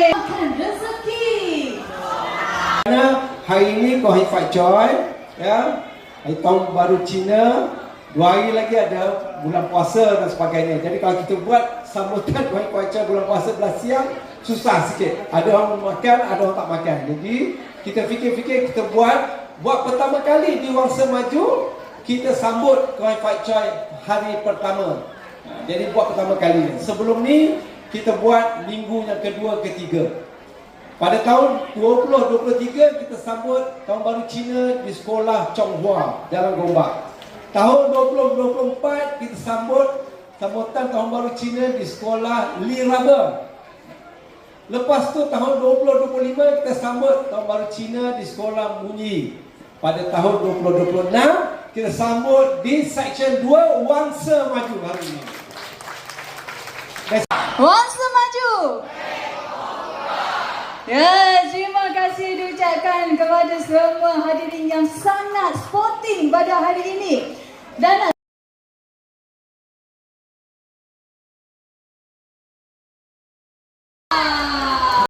boleh makan rezeki. Hari ini Kuai Fat Choi, ya, hari tahun baru Cina. 2 hari lagi ada bulan puasa dan sebagainya. Jadi kalau kita buat sambutan Kuai Fat Choi bulan puasa belah siang, susah sikit. Ada orang makan, ada orang tak makan. Jadi kita fikir-fikir, kita buat pertama kali di Wangsa Maju, kita sambut Kuai Fat Choi hari pertama. Jadi buat pertama kali. Sebelum ni kita buat minggu yang kedua, ketiga. Pada tahun 2023 kita sambut tahun baru Cina di sekolah Chonghua Jalan Gombak. Tahun 2024 kita sambut sambutan tahun baru Cina di sekolah Li Rubber. Lepas tu tahun 2025 kita sambut tahun baru Cina di sekolah Munyi. Pada tahun 2026 kita sambut di Seksyen 2 Wangsa Maju hari ini. Wangsa Maju. Ya, terima kasih diucapkan kepada semua hadirin yang sangat sporting pada hari ini. Dan